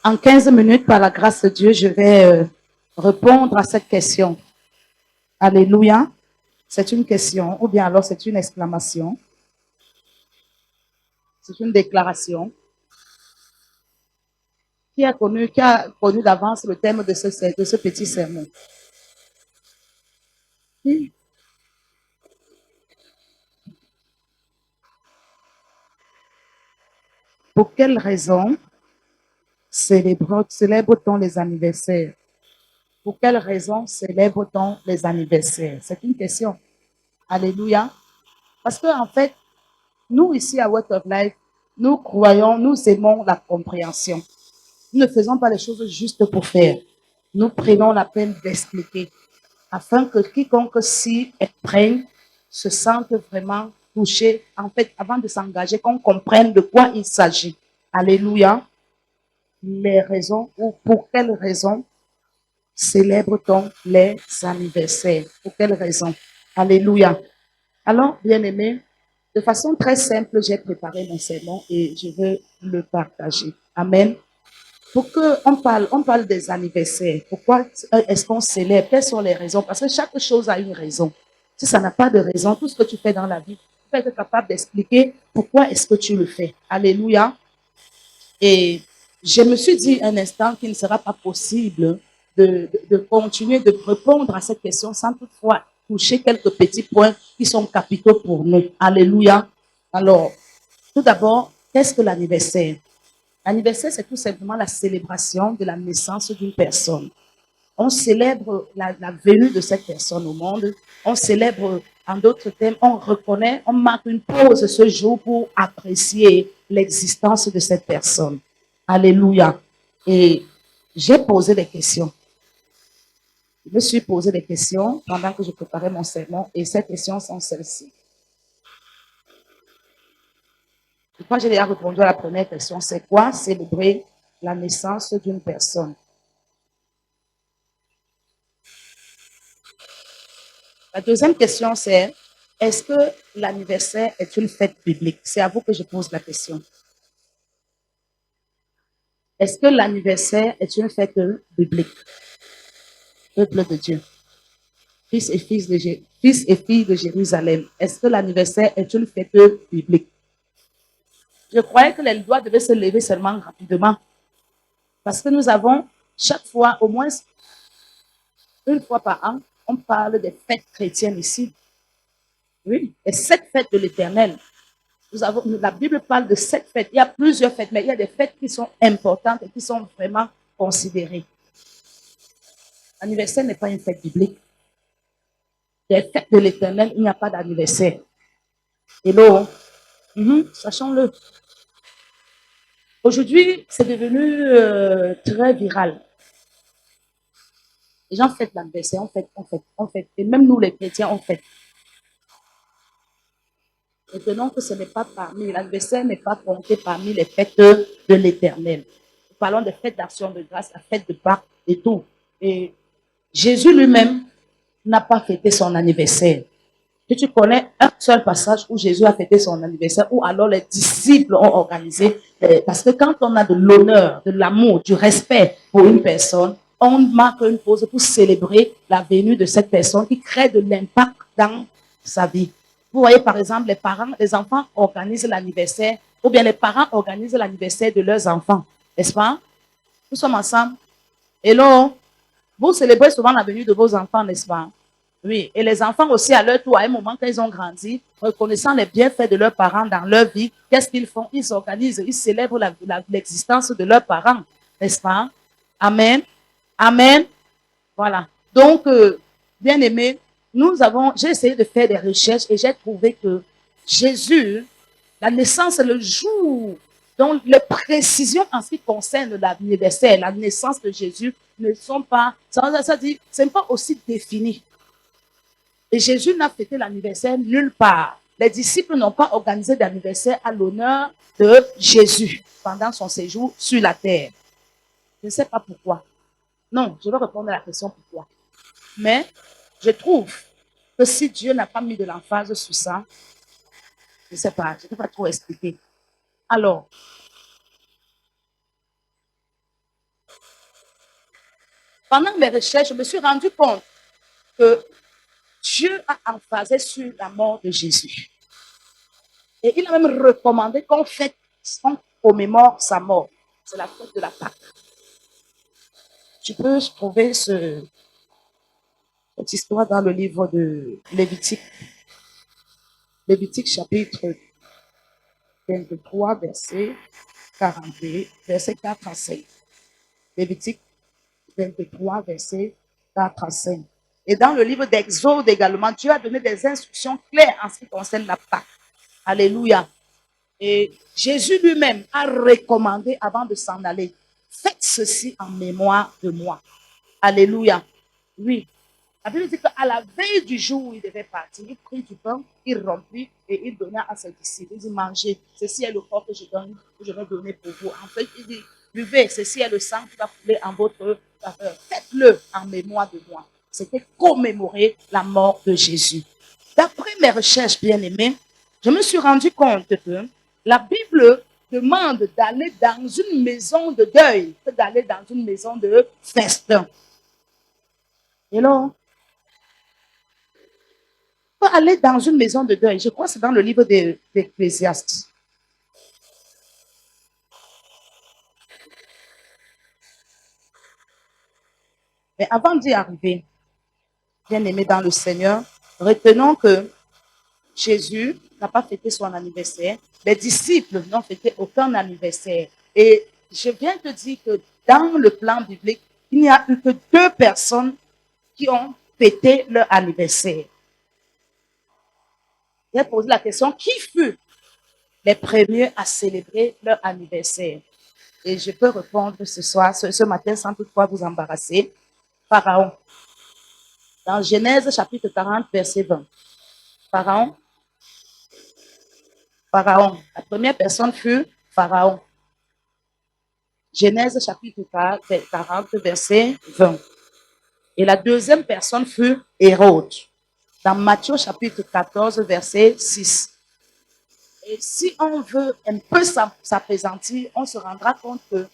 En 15 minutes, par la grâce de Dieu, je vais répondre à cette question. Alléluia. C'est une question, ou bien alors c'est une exclamation. C'est une déclaration. Qui a connu d'avance le thème de ce petit sermon? Oui. Pour quelle raison célèbre-t-on les anniversaires? Pour quelle raison célèbre-t-on les anniversaires? C'est une question. Alléluia. Parce que, en fait, nous, ici à Word of Life, nous croyons, nous aimons la compréhension. Nous ne faisons pas les choses juste pour faire. Nous prenons la peine d'expliquer afin que quiconque s'y prenne se sente vraiment touché. En fait, avant de s'engager, qu'on comprenne de quoi il s'agit. Alléluia. Les raisons ou pour quelles raisons célèbre-t-on les anniversaires? Pour quelles raisons? Alléluia. Alors, bien-aimés, de façon très simple, j'ai préparé mon sermon et je veux le partager. Amen. Pour qu'on parle des anniversaires. Pourquoi est-ce qu'on célèbre? Quelles sont les raisons? Parce que chaque chose a une raison. Si ça n'a pas de raison, tout ce que tu fais dans la vie, tu peux être capable d'expliquer pourquoi est-ce que tu le fais. Alléluia. Et je me suis dit un instant qu'il ne sera pas possible de continuer de répondre à cette question sans toutefois toucher quelques petits points qui sont capitaux pour nous. Alléluia. Alors, tout d'abord, qu'est-ce que l'anniversaire? L'anniversaire, c'est tout simplement la célébration de la naissance d'une personne. On célèbre la venue de cette personne au monde. On célèbre, en d'autres termes, on reconnaît, on marque une pause ce jour pour apprécier l'existence de cette personne. Alléluia. Et j'ai posé des questions. Je me suis posé des questions pendant que je préparais mon sermon et ces questions sont celles-ci. Quand j'ai déjà répondu à la première question, c'est quoi célébrer la naissance d'une personne? La deuxième question, c'est est-ce que l'anniversaire est une fête biblique? C'est à vous que je pose la question. Est-ce que l'anniversaire est une fête biblique? Peuple de Dieu, fils et filles de Jérusalem, est-ce que l'anniversaire est une fête biblique? Je croyais que les doigts devaient se lever seulement rapidement. Parce que nous avons chaque fois, au moins une fois par an, on parle des fêtes chrétiennes ici. Oui, et 7 fêtes de l'Éternel. La Bible parle de 7 fêtes. Il y a plusieurs fêtes, mais il y a des fêtes qui sont importantes et qui sont vraiment considérées. L'anniversaire n'est pas une fête biblique. Les fêtes de l'Éternel, il n'y a pas d'anniversaire. Hello, sachons-le. Aujourd'hui, c'est devenu très viral. Les gens fêtent l'anniversaire, on fait. Et même nous, les chrétiens, on fait. Retenons que ce n'est pas l'anniversaire n'est pas compté parmi les fêtes de l'Éternel. Nous parlons des fêtes d'action de grâce, la fête de Pâques et tout. Et Jésus lui-même n'a pas fêté son anniversaire. Et tu connais un seul passage où Jésus a fêté son anniversaire, où alors les disciples ont organisé, parce que quand on a de l'honneur, de l'amour, du respect pour une personne, on marque une pause pour célébrer la venue de cette personne qui crée de l'impact dans sa vie. Vous voyez, par exemple, les enfants organisent l'anniversaire, ou bien les parents organisent l'anniversaire de leurs enfants, n'est-ce pas? Nous sommes ensemble. Hello? Vous célébrez souvent la venue de vos enfants, n'est-ce pas? Oui, et les enfants aussi, à leur tour, à un moment quand ils ont grandi, reconnaissant les bienfaits de leurs parents dans leur vie, qu'est-ce qu'ils font? Ils s'organisent, ils célèbrent l'existence de leurs parents, n'est-ce pas? Amen. Amen. Voilà. Donc, bien aimé, j'ai essayé de faire des recherches et j'ai trouvé que Jésus, la naissance, le jour, donc les précisions en ce qui concerne l'anniversaire, la naissance de Jésus ne sont pas, ça dit, c'est pas aussi défini. Et Jésus n'a fêté l'anniversaire nulle part. Les disciples n'ont pas organisé d'anniversaire à l'honneur de Jésus pendant son séjour sur la terre. Je ne sais pas pourquoi. Non, je vais répondre à la question pourquoi. Mais je trouve que si Dieu n'a pas mis de l'emphase sur ça, je ne sais pas, je ne peux pas trop expliquer. Alors, pendant mes recherches, je me suis rendu compte que Dieu a emphasé sur la mort de Jésus. Et il a même recommandé qu'on commémore sa mort. C'est la fête de la Pâque. Tu peux trouver cette histoire dans le livre de Lévitique. Lévitique chapitre 23, verset 42, verset 4 à 5. Lévitique 23, verset 4 à 5. Et dans le livre d'Exode également, Dieu a donné des instructions claires en ce qui concerne la Pâque. Alléluia. Et Jésus lui-même a recommandé avant de s'en aller, faites ceci en mémoire de moi. Alléluia. Oui. La Bible dit qu'à la veille du jour où il devait partir, il prit du pain, il rompit et il donna à ses disciples. Il dit, mangez, ceci est le corps que je donne, que je vais donner pour vous. En fait, il dit, buvez, ceci est le sang qui va couler en votre faveur. Faites-le en mémoire de moi. C'était commémorer la mort de Jésus. D'après mes recherches bien-aimées, je me suis rendu compte que la Bible demande d'aller dans une maison de deuil que d'aller dans une maison de festin. Hello? Aller dans une maison de deuil. Je crois que c'est dans le livre d'Ecclésiaste. Mais avant d'y arriver, bien-aimé dans le Seigneur, retenons que Jésus n'a pas fêté son anniversaire. Les disciples n'ont fêté aucun anniversaire. Et je viens te dire que dans le plan biblique, il n'y a eu que 2 personnes qui ont fêté leur anniversaire. J'ai posé la question, qui fut les premiers à célébrer leur anniversaire? Et je peux répondre ce soir, ce matin, sans toutefois vous embarrasser. Pharaon. Dans Genèse chapitre 40, verset 20. Pharaon. Pharaon. La première personne fut Pharaon. Genèse chapitre 40, verset 20. Et la deuxième personne fut Hérode. Dans Matthieu chapitre 14, verset 6. Et si on veut un peu s'apaisantir, on se rendra compte que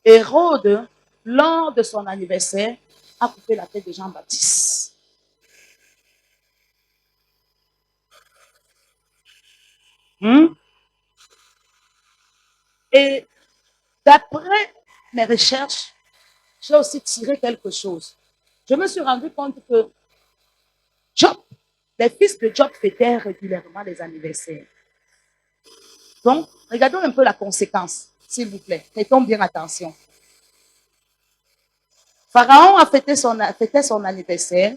Hérode, lors de son anniversaire, a coupé la tête de Jean-Baptiste. Et d'après mes recherches, j'ai aussi tiré quelque chose. Je me suis rendu compte que Job, les fils de Job fêtaient régulièrement les anniversaires. Donc, regardons un peu la conséquence, s'il vous plaît. Prêtons bien attention. Pharaon a fêté son anniversaire.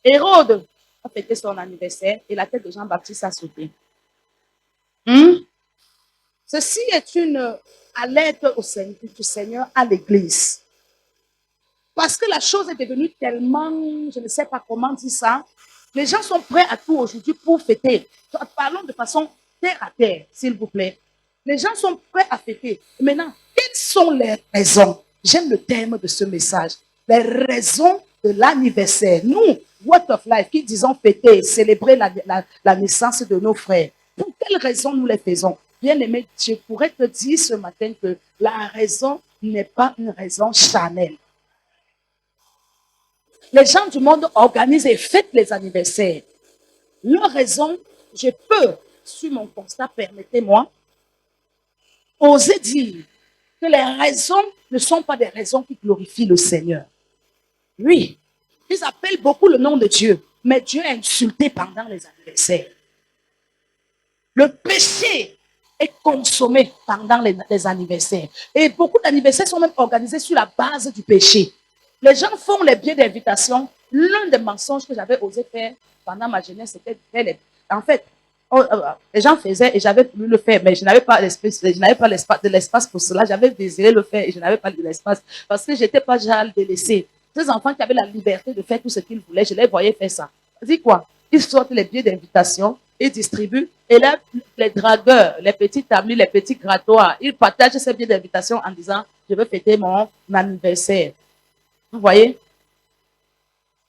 Hérode a fêté son anniversaire et la tête de Jean-Baptiste a sauté. Ceci est une alerte du Seigneur à l'Église. Parce que la chose est devenue tellement, je ne sais pas comment dire ça, les gens sont prêts à tout aujourd'hui pour fêter. Parlons de façon terre à terre, s'il vous plaît. Les gens sont prêts à fêter. Maintenant, quelles sont les raisons? J'aime le thème de ce message. Les raisons de l'anniversaire. Nous, Word of Life, qui disons fêter, célébrer la naissance de nos frères. Pour quelles raisons nous les faisons? Bien-aimé, je pourrais te dire ce matin que la raison n'est pas une raison charnelle. Les gens du monde organisent et fêtent les anniversaires. Leur raison, je peux, sur mon constat, permettez-moi, oser dire que les raisons ne sont pas des raisons qui glorifient le Seigneur. Oui, ils appellent beaucoup le nom de Dieu, mais Dieu est insulté pendant les anniversaires. Le péché est consommé pendant les anniversaires. Et beaucoup d'anniversaires sont même organisés sur la base du péché. Les gens font les billets d'invitation. L'un des mensonges que j'avais osé faire pendant ma jeunesse, c'était de faire en fait, les gens faisaient et j'avais voulu le faire, mais je n'avais pas l'espace pour cela. J'avais désiré le faire et je n'avais pas de l'espace parce que je n'étais pas déjà délaissé. Ces enfants qui avaient la liberté de faire tout ce qu'ils voulaient, je les voyais faire ça. Dis quoi? Ils sortent les billets d'invitation, ils distribuent et là, les dragueurs, les petits tamis, les petits grattoirs, ils partagent ces billets d'invitation en disant je veux fêter mon anniversaire. Vous voyez?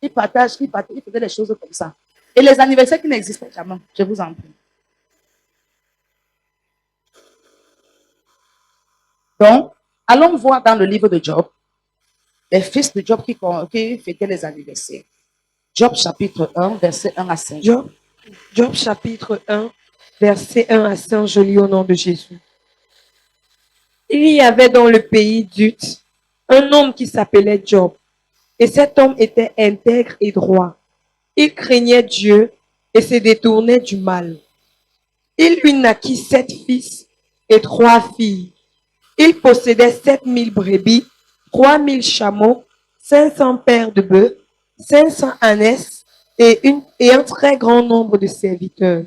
Ils partagent, ils faisaient des choses comme ça. Et les anniversaires qui n'existaient jamais, je vous en prie. Donc, allons voir dans le livre de Job. les fils de Job qui fêtaient les anniversaires. Job chapitre 1, verset 1 à 5. Job chapitre 1, verset 1 à 5, je lis au nom de Jésus. Il y avait dans le pays d'Uth un homme qui s'appelait Job. Et cet homme était intègre et droit. Il craignait Dieu et se détournait du mal. Il lui naquit 7 fils et 3 filles. Il possédait 7000 brebis, 3000 chameaux, 500 paires de bœufs, 500 ânesses et un très grand nombre de serviteurs.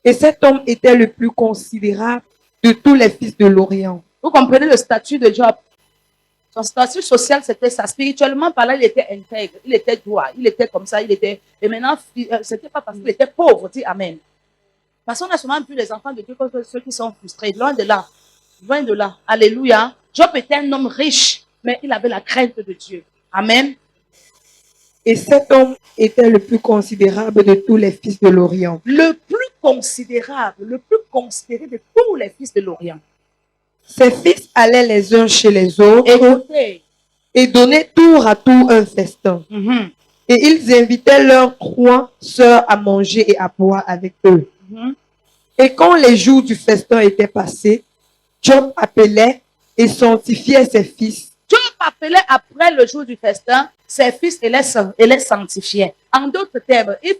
Et cet homme était le plus considérable de tous les fils de l'Orient. Vous comprenez le statut de Job? Son statut social, c'était ça. Spirituellement parlant, il était intègre, il était droit, il était comme ça, il était... Et maintenant, c'était pas parce qu'il était pauvre, dis Amen. Parce qu'on a souvent vu les enfants de Dieu comme ceux qui sont frustrés. Loin de là. Loin de là. Alléluia. Job était un homme riche, mais il avait la crainte de Dieu. Amen. Et cet homme était le plus considérable de tous les fils de l'Orient. Le plus considérable, le plus considéré de tous les fils de l'Orient. Ses fils allaient les uns chez les autres et donnaient tour à tour un festin. Et ils invitaient leurs 3 sœurs à manger et à boire avec eux. Et quand les jours du festin étaient passés, Job appelait et sanctifiait ses fils. Job appelait après le jour du festin ses fils et les sanctifiait. En d'autres termes, il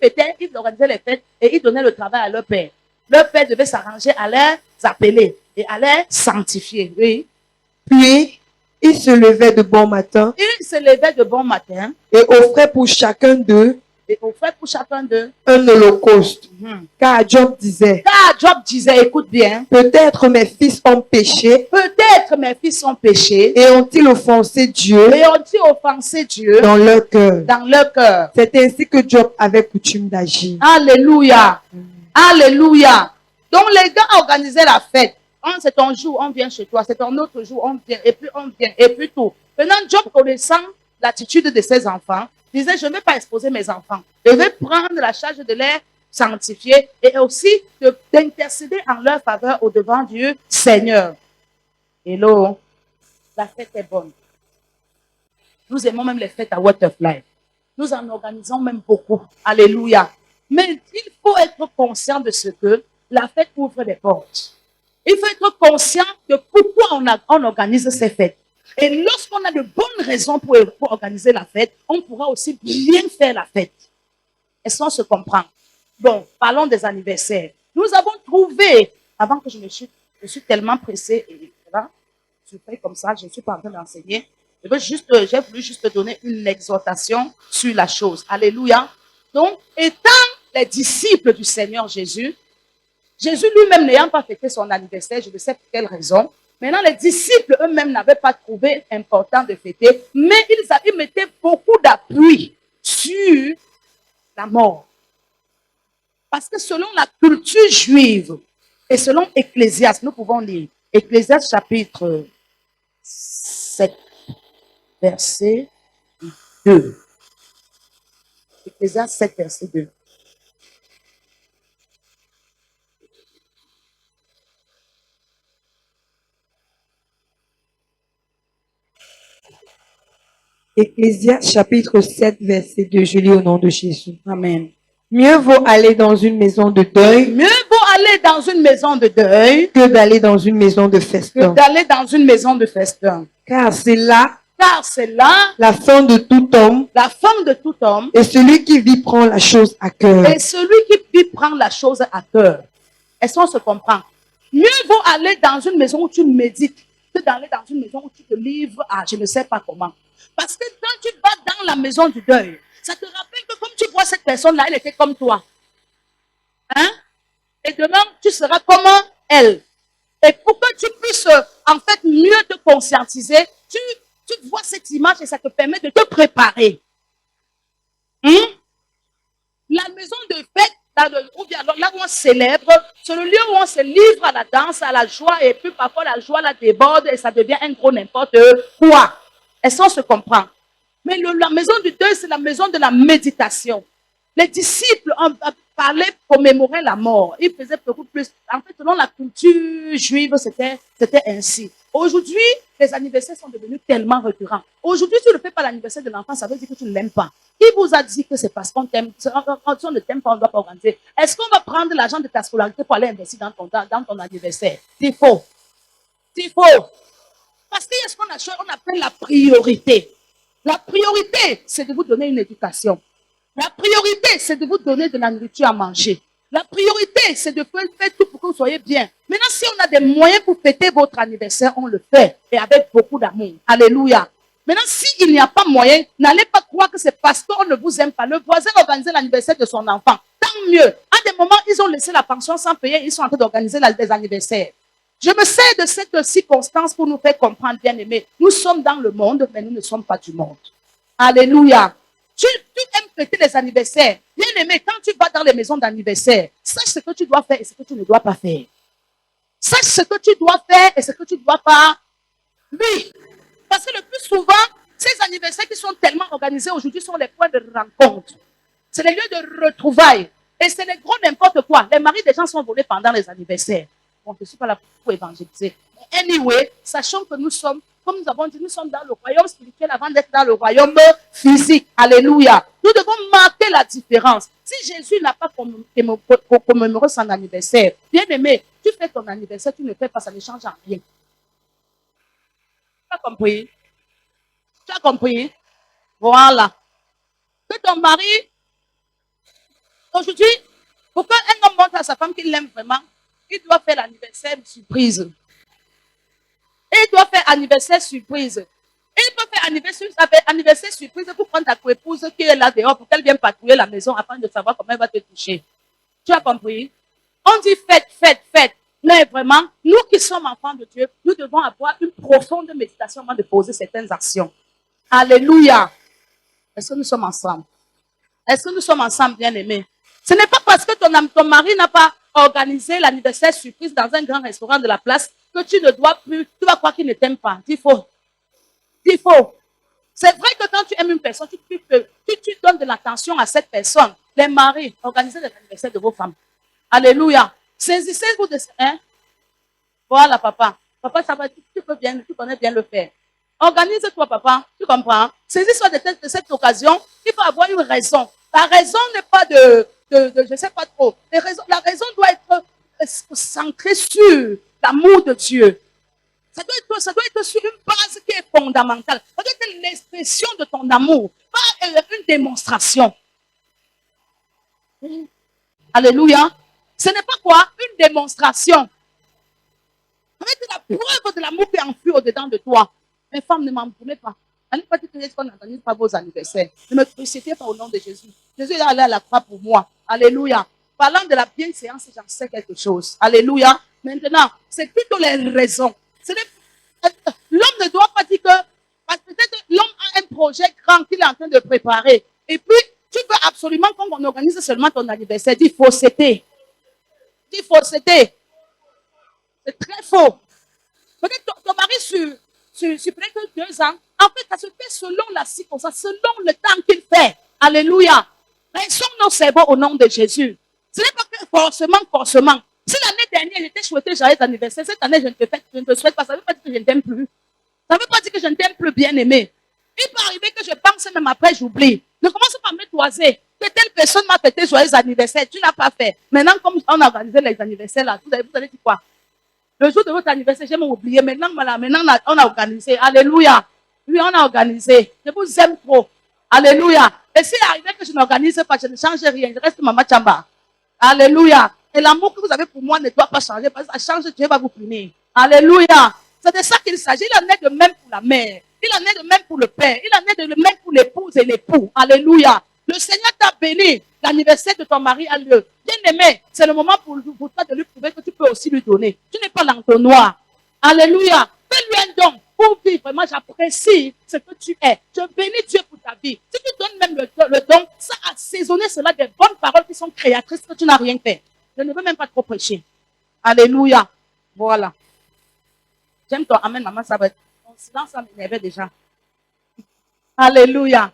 organisait les fêtes et il donnait le travail à leur père. Leur père devait s'arranger à les appeler et à les sanctifier. Oui. Puis, il se levait de bon matin. Il se levait de bon matin. Et offrait pour chacun d'eux. Un holocauste. Car Job disait. Écoute bien. Peut-être mes fils ont péché. Et ont-ils offensé Dieu. Dans leur cœur. C'est ainsi que Job avait coutume d'agir. Alléluia. Alléluia. Donc les gars organisaient la fête. C'est ton jour, on vient chez toi. C'est ton autre jour, on vient. Et puis on vient. Et puis tout. Maintenant, Job, connaissant l'attitude de ses enfants, disait, je ne vais pas exposer mes enfants. Je vais prendre la charge de les sanctifier et aussi d'intercéder en leur faveur au devant du Seigneur. Hello. La fête est bonne. Nous aimons même les fêtes à Water of Life. Nous en organisons même beaucoup. Alléluia. Mais il faut être conscient de ce que la fête ouvre des portes. Il faut être conscient de pourquoi on organise ces fêtes. Et lorsqu'on a de bonnes raisons pour organiser la fête, on pourra aussi bien faire la fête. Est-ce qu'on se comprend? Bon, parlons des anniversaires. Nous avons trouvé, avant que je suis tellement pressée, et voilà, je fais comme ça, je ne suis pas en train d'enseigner. J'ai voulu juste donner une exhortation sur la chose. Alléluia. Donc, étant les disciples du Seigneur Jésus, Jésus lui-même n'ayant pas fêté son anniversaire, je ne sais pour quelle raison, maintenant les disciples eux-mêmes n'avaient pas trouvé important de fêter, mais ils mettaient beaucoup d'appui sur la mort. Parce que selon la culture juive et selon Ecclésiaste, nous pouvons lire Ecclésiaste chapitre 7, verset 2. Ecclésiaste 7, verset 2. Ecclésiaste chapitre 7, verset 2, je lis au nom de Jésus. Amen. Mieux vaut aller dans une maison de deuil. Mieux vaut aller dans une maison de deuil que d'aller dans une maison de festin. Car c'est là la fin de tout homme. Et celui qui vit prend la chose à cœur. Est-ce qu'on se comprend? Mieux vaut aller dans une maison où tu médites que d'aller dans une maison où tu te livres à je ne sais pas comment. Parce que quand tu vas dans la maison du deuil, ça te rappelle que comme tu vois cette personne-là, elle était comme toi. Hein? Et demain, tu seras comme elle. Et pour que tu puisses, en fait, mieux te conscientiser, tu vois cette image et ça te permet de te préparer. La maison de fête, ou bien là où on célèbre, c'est le lieu où on se livre à la danse, à la joie, et puis parfois la joie la déborde et ça devient un gros n'importe quoi. Est-ce qu'on se comprend? Mais la maison du deuil, c'est la maison de la méditation. Les disciples, parlait, commémorait la mort. Il faisait beaucoup plus. En fait, selon la culture juive, c'était ainsi. Aujourd'hui, les anniversaires sont devenus tellement récurrents. Aujourd'hui, si tu ne fais pas l'anniversaire de l'enfant, ça veut dire que tu ne l'aimes pas. Qui vous a dit que c'est parce qu'on t'aime? Si on ne t'aime pas, on ne doit pas organiser. Est-ce qu'on va prendre l'argent de ta scolarité pour aller investir dans ton anniversaire? C'est faux. C'est faux. Parce qu'il y a ce qu'on appelle la priorité. La priorité, c'est de vous donner une éducation. La priorité, c'est de vous donner de la nourriture à manger. La priorité, c'est de faire tout pour que vous soyez bien. Maintenant, si on a des moyens pour fêter votre anniversaire, on le fait. Et avec beaucoup d'amour. Alléluia. Maintenant, s'il n'y a pas moyen, n'allez pas croire que c'est parce qu'on ne vous aime pas. Le voisin organise l'anniversaire de son enfant. Tant mieux. À des moments, ils ont laissé la pension sans payer. Ils sont en train d'organiser des anniversaires. Je me sers de cette circonstance pour nous faire comprendre, bien aimés. Nous sommes dans le monde, mais nous ne sommes pas du monde. Alléluia. Tu aimes fêter les anniversaires. Bien aimé, quand tu vas dans les maisons d'anniversaire, sache ce que tu dois faire et ce que tu ne dois pas faire. Sache ce que tu dois faire et ce que tu ne dois pas. Oui. Parce que le plus souvent, ces anniversaires qui sont tellement organisés aujourd'hui sont les points de rencontre. C'est les lieux de retrouvailles. Et c'est les gros n'importe quoi. Les maris des gens sont volés pendant les anniversaires. Bon, je ne suis pas là pour évangéliser. Mais anyway, sachant que nous sommes, comme nous avons dit, nous sommes dans le royaume spirituel avant d'être dans le royaume physique. Alléluia. Nous devons marquer la différence. Si Jésus n'a pas commémoré son anniversaire, bien aimé, tu fais ton anniversaire, tu ne fais pas, ça ne change en rien. Tu as compris? Tu as compris? Voilà. Que ton mari, aujourd'hui, pour qu'un homme montre à sa femme qu'il l'aime vraiment, il doit faire l'anniversaire surprise. Il doit faire anniversaire surprise. Il doit faire anniversaire surprise pour prendre ta coépouse qui est là dehors pour qu'elle vienne patrouiller la maison afin de savoir comment elle va te toucher. Tu as compris? On dit fête, fête, fête. Mais vraiment, nous qui sommes enfants de Dieu, nous devons avoir une profonde méditation avant de poser certaines actions. Alléluia. Est-ce que nous sommes ensemble? Est-ce que nous sommes ensemble, bien-aimés? Ce n'est pas parce que ton mari n'a pas organisé l'anniversaire surprise dans un grand restaurant de la place que tu ne dois plus, tu vas croire qu'il ne t'aime pas. Dis faux. Dis faux. C'est vrai que quand tu aimes une personne, tu donnes de l'attention à cette personne. Les maris, organisez l'anniversaire de vos femmes. Alléluia. Saisissez-vous de ça. Hein? Voilà, papa. Papa, ça va, tu connais bien le faire. Organise-toi, papa. Tu comprends? Saisis-toi de cette occasion. Il faut avoir une raison. La raison n'est pas je ne sais pas trop. La raison doit être centrée sur l'amour de Dieu. Ça doit être sur une base qui est fondamentale. Ça doit être l'expression de ton amour, pas une démonstration. Alléluia. Ce n'est pas quoi? Une démonstration. Ça va être la preuve de l'amour qui est enfui au-dedans de toi. Mes femmes, ne m'en voulez pas. Allez pas dire qu'on n'organise pas vos anniversaires. Ne me crucifiez pas au nom de Jésus. Jésus est allé à la croix pour moi. Alléluia. Parlant de la bienséance, j'en sais quelque chose. Alléluia. Maintenant, c'est plutôt les raisons. L'homme ne doit pas dire que, parce que peut-être l'homme a un projet grand qu'il est en train de préparer. Et puis, tu veux absolument qu'on organise seulement ton anniversaire. Dis fausseté. Dis fausseté. C'est très faux. Peut-être ton mari sur peut-être 2 ans. En fait, ça se fait selon la circonstance, selon le temps qu'il fait. Alléluia. Laissons nos cerveaux au nom de Jésus. Ce n'est pas que forcément. Si l'année dernière, je t'ai souhaité joyeux anniversaire, cette année, je ne te souhaite pas. Ça ne veut pas dire que je ne t'aime plus. Ça ne veut pas dire que je ne t'aime plus, bien aimé. Il peut arriver que je pense même après, j'oublie. Ne commence pas à me toiser. Que telle personne m'a fêté joyeux anniversaire. Tu ne l'as pas fait. Maintenant, comme on a organisé les anniversaires là, vous allez dire quoi? Le jour de votre anniversaire, j'ai même oublié. Maintenant, on a organisé. Alléluia. Oui, on a organisé. Je vous aime trop. Alléluia. Et s'il arrive que je n'organise pas, je ne change rien. Je reste Mama Chamba. Alléluia. Et l'amour que vous avez pour moi ne doit pas changer. Parce que ça change, Dieu va vous punir. Alléluia. C'est de ça qu'il s'agit. Il en est de même pour la mère. Il en est de même pour le père. Il en est de même pour l'épouse et l'époux. Alléluia. Le Seigneur t'a béni. L'anniversaire de ton mari a lieu. Bien aimé, c'est le moment pour toi de lui prouver que tu peux aussi lui donner. Tu n'es pas l'entonnoir. Alléluia. Fais-lui un don. Pour vivre, vraiment, j'apprécie ce que tu es. Je bénis Dieu pour ta vie. Si tu donnes même le don, ça a assaisonné cela des bonnes paroles qui sont créatrices que tu n'as rien fait. Je ne veux même pas trop prêcher. Alléluia. Voilà. J'aime ton amen, maman, ça va être. Ton silence, ça m'énervait déjà. Alléluia.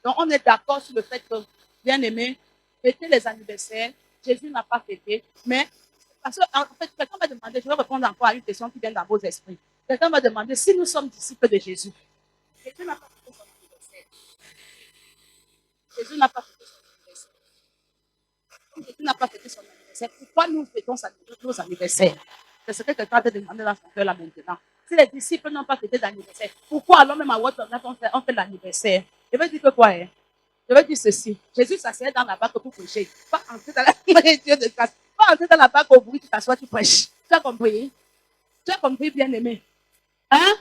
Donc, on est d'accord sur le fait que, bien aimé, fêter les anniversaires, Jésus n'a pas fêté, mais parce qu'en fait, quelqu'un va demander, je vais répondre encore à une question qui vient dans vos esprits. Quelqu'un va demander si nous sommes disciples de Jésus. Jésus n'a pas fêté son anniversaire. Jésus n'a pas fêté son anniversaire. Comme Jésus n'a pas fêté son anniversaire, pourquoi nous fêtons nos anniversaires? C'est ce que quelqu'un va demander dans son cœur là maintenant. Si les disciples n'ont pas fêté d'anniversaire, pourquoi alors même à What of Life on fait l'anniversaire? Je veux dire que quoi, hein? Je veux dire ceci. Jésus s'asseyait dans la barque pour prêcher. Pas entrer dans la Dieu de grâce. Pas entrer dans la barque au bruit, tu t'assois, tu prêches. Tu as compris? Tu as compris, bien-aimé? Hein?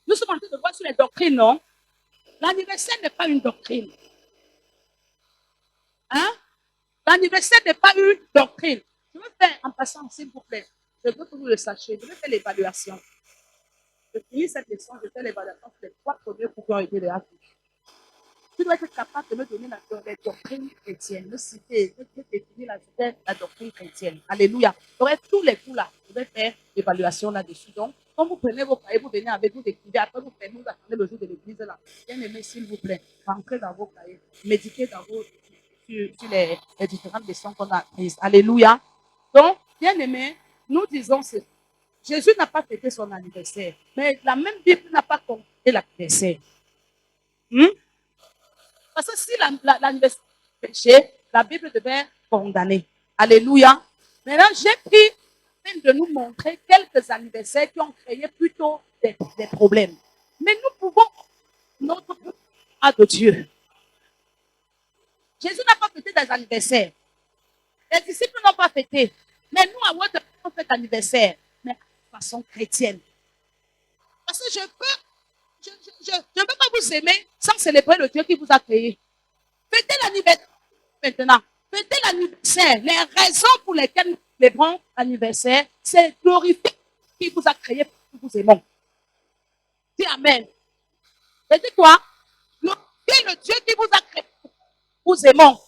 Nous sommes en train de voir sur les doctrines, non? L'anniversaire n'est pas une doctrine. Hein? L'anniversaire n'est pas une doctrine. Je veux faire, en passant, s'il vous plaît, je veux que vous le sachiez, je vais faire l'évaluation. Je finis cette leçon, je fais l'évaluation sur les 3 premiers coups qui ont été déjà faits. Tu dois être capable de me donner la doctrine chrétienne, me citer, me définir la doctrine chrétienne. Alléluia. J'aurai tous les coups là. Je vais faire l'évaluation là-dessus. Donc, quand vous prenez vos cahiers, vous venez avec vous écrivez. Après, vous prenez, vous attendez le jour de l'église là. Bien aimé, s'il vous plaît, rentrez dans vos cahiers, méditez dans sur les différentes leçons qu'on a apprises. Alléluia. Donc, bien aimé, nous disons ceci. Jésus n'a pas fêté son anniversaire, mais la même Bible n'a pas compté l'anniversaire. Parce que si l'anniversaire est péché, la Bible devait condamner. Alléluia. Maintenant, j'ai pris la peine de nous montrer quelques anniversaires qui ont créé plutôt des problèmes. Mais nous pouvons notre part de Dieu. Jésus n'a pas fêté des anniversaires. Les disciples n'ont pas fêté. Mais nous, à Word, on fait l'anniversaire, mais de façon chrétienne. Parce que je ne peux pas vous aimer sans célébrer le Dieu qui vous a créé. Fêtez l'anniversaire maintenant. Fêtez l'anniversaire. Les raisons pour lesquelles nous célébrons l'anniversaire, c'est glorifier qui vous a créé pour que vous aimons. Dis Amen. Et dis quoi? Glorifiez le Dieu qui vous a créé pour que vous aimons.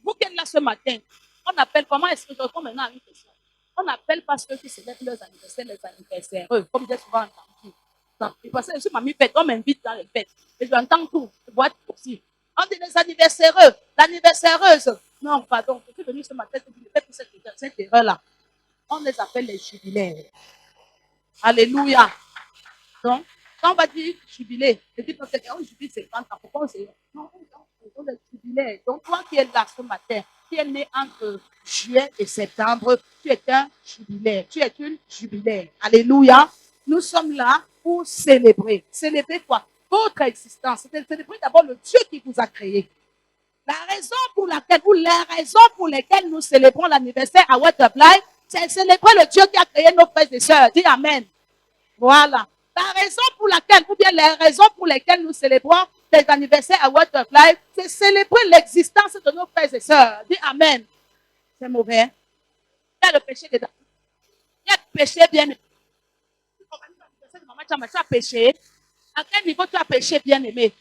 Vous qui êtes là ce matin, on appelle, comment est-ce que je réponds maintenant à une question? On appelle pas ceux qui célèbrent leurs anniversaires, les anniversaires. Comme j'ai souvent entendu. Parce que je suis mamie fête, on m'invite dans les fêtes. Et je entends tout. Je vois tout aussi. On dit les anniversaireux, l'anniversaireuse. Non, pardon, je suis venue ce matin, je ne fais plus cette erreur-là. On les appelle les jubilaires. Alléluia. Donc, quand on va dire jubilé, je dis parce qu'on jubile 50 ans. Pourquoi on sait? Non, on est jubilé. Donc, toi qui es là ce matin, qui est né entre juillet et septembre, tu es un jubilaire. Tu es une jubilaire. Alléluia. Nous sommes là pour célébrer. Célébrer quoi? Votre existence. C'est célébrer d'abord le Dieu qui vous a créé. La raison pour laquelle, ou les raisons pour lesquelles nous célébrons l'anniversaire à Word of Life, c'est célébrer le Dieu qui a créé nos frères et sœurs. Dis Amen. Voilà. La raison pour laquelle, ou bien les raisons pour lesquelles nous célébrons les anniversaires à Word of Life, c'est célébrer l'existence de nos frères et sœurs. Dis Amen. C'est mauvais. Il y a le péché dedans. Il y a le péché bien aimé. Tu as péché. À quel niveau tu as péché bien aimé?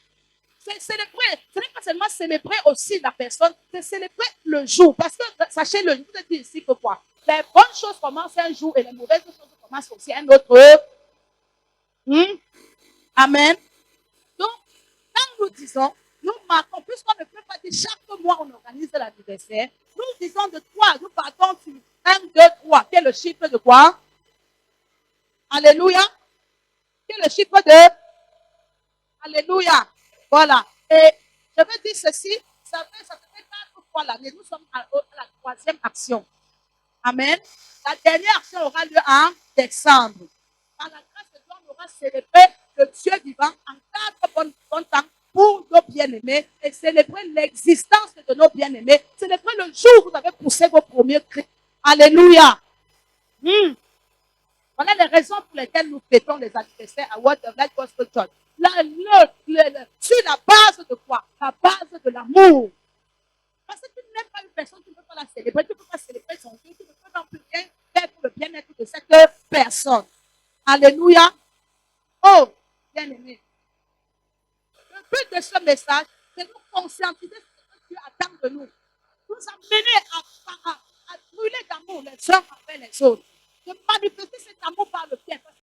C'est célébrer. Ce n'est pas seulement célébrer aussi la personne, c'est célébrer le jour. Parce que, sachez-le, je vous ai dit ici que quoi? Les bonnes choses commencent un jour et les mauvaises choses commencent aussi un autre. Amen. Donc, quand nous disons, nous marquons, puisqu'on ne peut pas dire chaque mois on organise l'anniversaire, nous disons de 3, nous partons sur 1, 2, 3. Quel est le chiffre de quoi? Alléluia. Quel est le chiffre de? Alléluia. Voilà. Et je veux dire ceci, ça fait 4 fois l'année. Nous sommes à la 3e action. Amen. La dernière action aura lieu en décembre. Par la grâce de Dieu, on aura célébré le Dieu vivant en 4 bons temps pour nos bien-aimés et célébrer l'existence de nos bien-aimés. Célébrer le jour où vous avez poussé vos premiers cris. Alléluia. Voilà les raisons pour lesquelles nous fêtons les anniversaires à Word of Life Gospel Church. Sur la base de quoi? La base de l'amour. Parce que tu n'aimes pas une personne, tu ne peux pas la célébrer, tu ne peux pas célébrer son Dieu, tu ne peux pas plus rien faire pour le bien-être de cette personne. Alléluia. Oh, bien-aimé. Le but de ce message, c'est de nous conscientiser de ce que Dieu attend de nous. Nous amener à brûler d'amour les uns envers les autres. De manifester cet amour par le bien. Parce